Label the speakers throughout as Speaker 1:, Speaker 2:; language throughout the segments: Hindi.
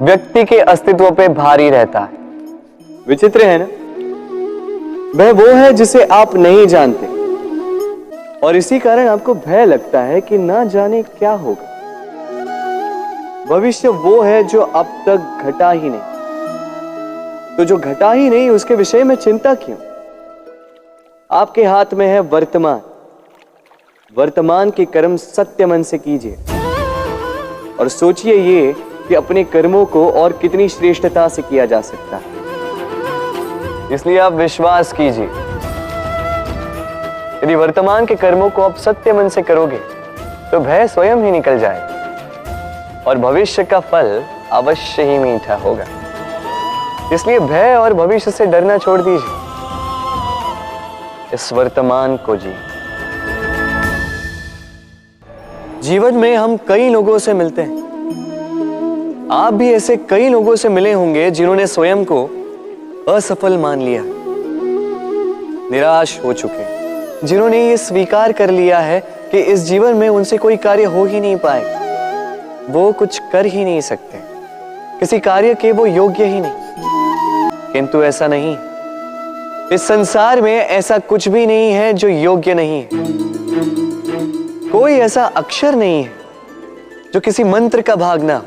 Speaker 1: व्यक्ति के अस्तित्व पे भारी रहता है। विचित्र है ना? वह वो है जिसे आप नहीं जानते और इसी कारण आपको भय लगता है कि ना जाने क्या होगा। भविष्य वो है जो अब तक घटा ही नहीं, तो जो घटा ही नहीं उसके विषय में चिंता क्यों? आपके हाथ में है वर्तमान। वर्तमान के कर्म सत्य मन से कीजिए और सोचिए ये कि अपने कर्मों को और कितनी श्रेष्ठता से किया जा सकता है। इसलिए आप विश्वास कीजिए, यदि वर्तमान के कर्मों को आप सत्य मन से करोगे तो भय स्वयं ही निकल जाएगा और भविष्य का फल अवश्य ही मीठा होगा। इसलिए भय और भविष्य से डरना छोड़ दीजिए, इस वर्तमान को जी। जीवन में हम कई लोगों से मिलते हैं। आप भी ऐसे कई लोगों से मिले होंगे जिन्होंने स्वयं को असफल मान लिया, निराश हो चुके, जिन्होंने ये स्वीकार कर लिया है कि इस जीवन में उनसे कोई कार्य हो ही नहीं पाएगा, वो कुछ कर ही नहीं सकते, किसी कार्य के वो योग्य ही नहीं। किंतु ऐसा नहीं, इस संसार में ऐसा कुछ भी नहीं है जो योग्य नहीं है। कोई ऐसा अक्षर नहीं है जो किसी मंत्र का भाग ना,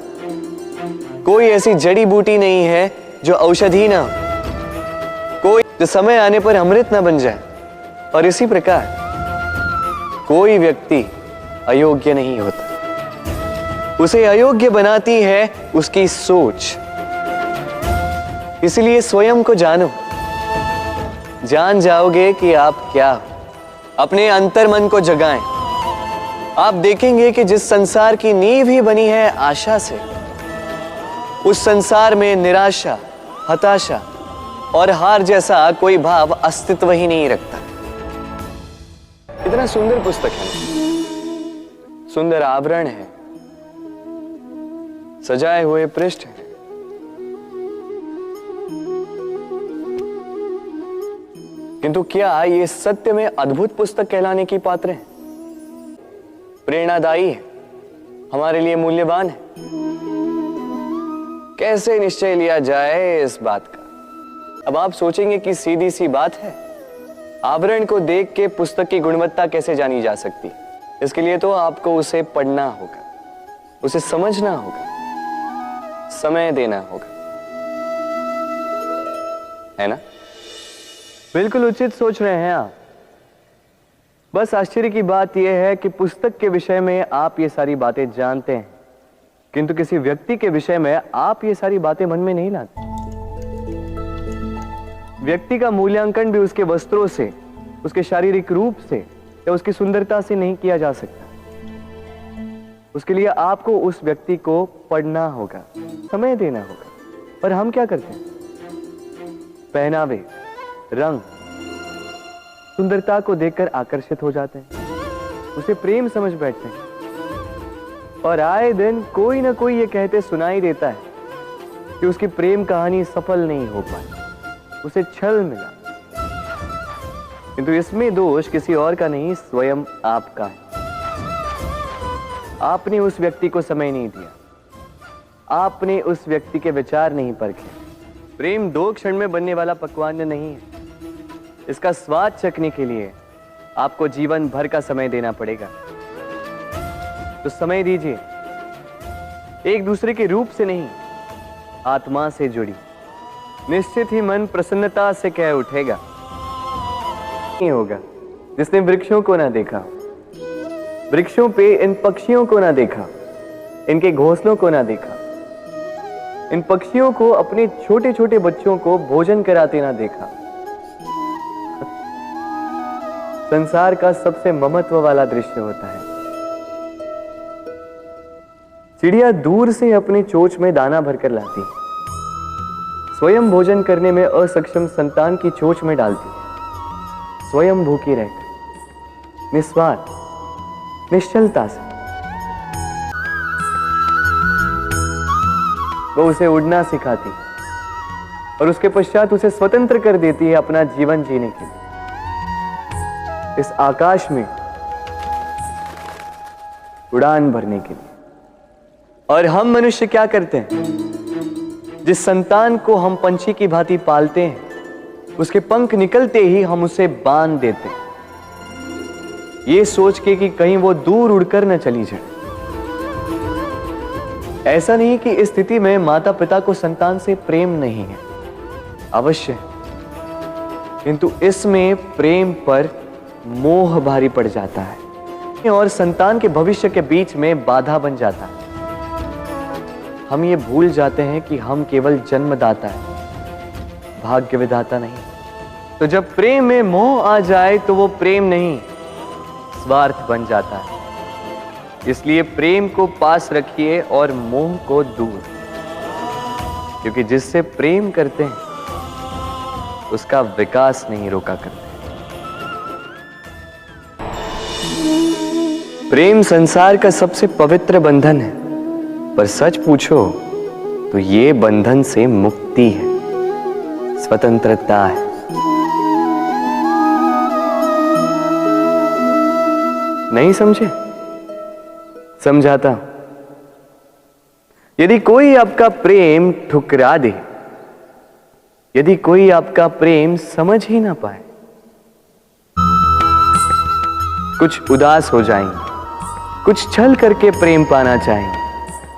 Speaker 1: कोई ऐसी जड़ी बूटी नहीं है जो औषधि ना, कोई जो समय आने पर अमृत ना बन जाए। और इसी प्रकार कोई व्यक्ति अयोग्य नहीं होता, उसे अयोग्य बनाती है उसकी सोच। इसलिए स्वयं को जानो, जान जाओगे कि आप क्या हो। अपने अंतर मन को जगाएं। आप देखेंगे कि जिस संसार की नींव ही बनी है आशा से, उस संसार में निराशा, हताशा और हार जैसा कोई भाव अस्तित्व ही नहीं रखता। इतना सुंदर पुस्तक है, सुंदर आवरण है, सजाए हुए पृष्ठ है, किंतु क्या ये सत्य में अद्भुत पुस्तक कहलाने की पात्र है? प्रेरणादायी है, हमारे लिए मूल्यवान है। कैसे निश्चय लिया जाए इस बात का? अब आप सोचेंगे कि सीधी सी बात है, आवरण को देख के पुस्तक की गुणवत्ता कैसे जानी जा सकती? इसके लिए तो आपको उसे पढ़ना होगा, उसे समझना होगा, समय देना होगा, है ना? बिल्कुल उचित सोच रहे हैं आप। बस आश्चर्य की बात यह है कि पुस्तक के विषय में आप ये सारी बातें जानते हैं, किंतु किसी व्यक्ति के विषय में आप ये सारी बातें मन में नहीं लाते। व्यक्ति का मूल्यांकन भी उसके वस्त्रों से, उसके शारीरिक रूप से या उसकी सुंदरता से नहीं किया जा सकता। उसके लिए आपको उस व्यक्ति को पढ़ना होगा, समय देना होगा। पर हम क्या करते हैं? पहनावे, रंग, सुंदरता को देखकर आकर्षित हो जाते हैं, उसे प्रेम समझ बैठते हैं और आए दिन कोई ना कोई ये कहते सुनाई देता है कि उसकी प्रेम कहानी सफल नहीं हो पाई, उसे छल मिला। किंतु इसमें दोष किसी और का नहीं, स्वयं आपका है। आपने उस व्यक्ति को समय नहीं दिया, आपने उस व्यक्ति के विचार नहीं परखे। प्रेम 2 क्षण में बनने वाला पकवान नहीं है, इसका स्वाद चखने के लिए आपको जीवन भर का समय देना पड़ेगा। तो समय दीजिए, एक दूसरे के रूप से नहीं, आत्मा से जुड़ी। निश्चित ही मन प्रसन्नता से कह उठेगा। नहीं होगा जिसने वृक्षों को ना देखा, वृक्षों पे इन पक्षियों को ना देखा, इनके घोंसलों को ना देखा, इन पक्षियों को अपने छोटे छोटे बच्चों को भोजन कराते ना देखा। संसार का सबसे ममत्व वाला दृश्य होता है। चिड़िया दूर से अपने चोंच में दाना भरकर लाती, स्वयं भोजन करने में असक्षम संतान की चोंच में डालती, स्वयं भूखी रहकर निस्वार्थ निश्चलता से वो उसे उड़ना सिखाती और उसके पश्चात उसे स्वतंत्र कर देती है अपना जीवन जीने के लिए। इस आकाश में उड़ान भरने के लिए। और हम मनुष्य क्या करते हैं? जिस संतान को हम पंछी की भांति पालते हैं, उसके पंख निकलते ही हम उसे बांध देते हैं, ये सोच के कि कहीं वो दूर उड़कर न चली जाए। ऐसा नहीं कि इस स्थिति में माता पिता को संतान से प्रेम नहीं है, अवश्य है, किंतु इसमें प्रेम पर मोह भारी पड़ जाता है और संतान के भविष्य के बीच में बाधा बन जाता है। हम ये भूल जाते हैं कि हम केवल जन्मदाता है, भाग्य विधाता नहीं। तो जब प्रेम में मोह आ जाए तो वो प्रेम नहीं, स्वार्थ बन जाता है। इसलिए प्रेम को पास रखिए और मोह को दूर, क्योंकि जिससे प्रेम करते हैं उसका विकास नहीं रोका करते। प्रेम संसार का सबसे पवित्र बंधन है, पर सच पूछो तो ये बंधन से मुक्ति है, स्वतंत्रता है। नहीं समझे? समझाता हूं। यदि कोई आपका प्रेम ठुकरा दे, यदि कोई आपका प्रेम समझ ही ना पाए, कुछ उदास हो जाएंगे, कुछ छल करके प्रेम पाना चाहेंगे,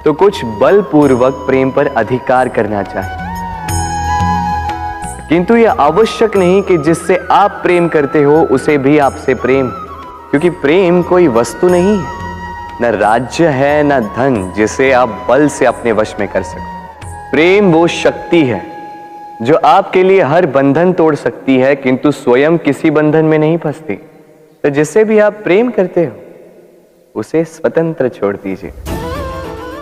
Speaker 1: तो कुछ बलपूर्वक प्रेम पर अधिकार करना चाहेंगे। किंतु यह आवश्यक नहीं कि जिससे आप प्रेम करते हो उसे भी आपसे प्रेम, क्योंकि प्रेम कोई वस्तु नहीं है, न राज्य है न धन जिसे आप बल से अपने वश में कर सको। प्रेम वो शक्ति है जो आपके लिए हर बंधन तोड़ सकती है, किंतु स्वयं किसी बंधन में नहीं फंसती। तो जिससे भी आप प्रेम करते हो उसे स्वतंत्र छोड़ दीजिए,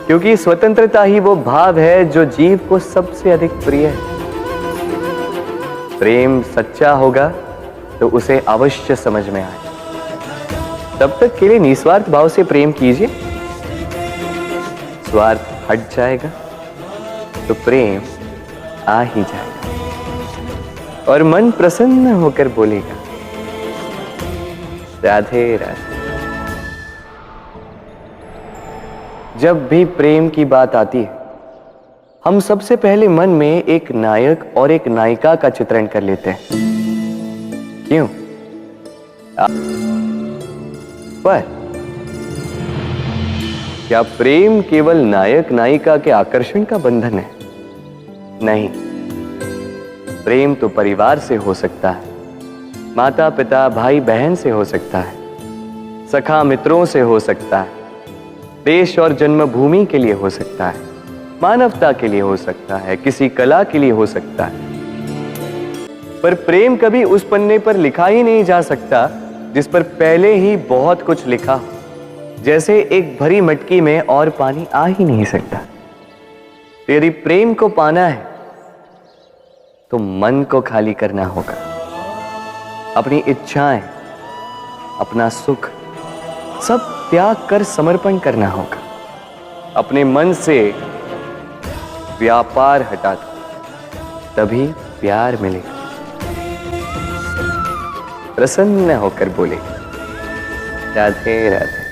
Speaker 1: क्योंकि स्वतंत्रता ही वो भाव है जो जीव को सबसे अधिक प्रिय है। प्रेम सच्चा होगा तो उसे अवश्य समझ में आए। तब तक के लिए निस्वार्थ भाव से प्रेम कीजिए, स्वार्थ हट जाएगा तो प्रेम आ ही जाएगा और मन प्रसन्न होकर बोलेगा, राधे राधे। जब भी प्रेम की बात आती है, हम सबसे पहले मन में एक नायक और एक नायिका का चित्रण कर लेते हैं। क्यों? पर क्या प्रेम केवल नायक नायिका के आकर्षण का बंधन है? नहीं, प्रेम तो परिवार से हो सकता है, माता पिता भाई बहन से हो सकता है, सखा मित्रों से हो सकता है, देश और जन्मभूमि के लिए हो सकता है, मानवता के लिए हो सकता है, किसी कला के लिए हो सकता है। पर प्रेम कभी उस पन्ने पर लिखा ही नहीं जा सकता जिस पर पहले ही बहुत कुछ लिखा हो। जैसे एक भरी मटकी में और पानी आ ही नहीं सकता। तो यदि प्रेम को पाना है तो मन को खाली करना होगा, अपनी इच्छाएं, अपना सुख सब त्याग कर समर्पण करना होगा। अपने मन से व्यापार हटा दो, तभी प्यार मिलेगा। प्रसन्न होकर बोले, राधे राधे।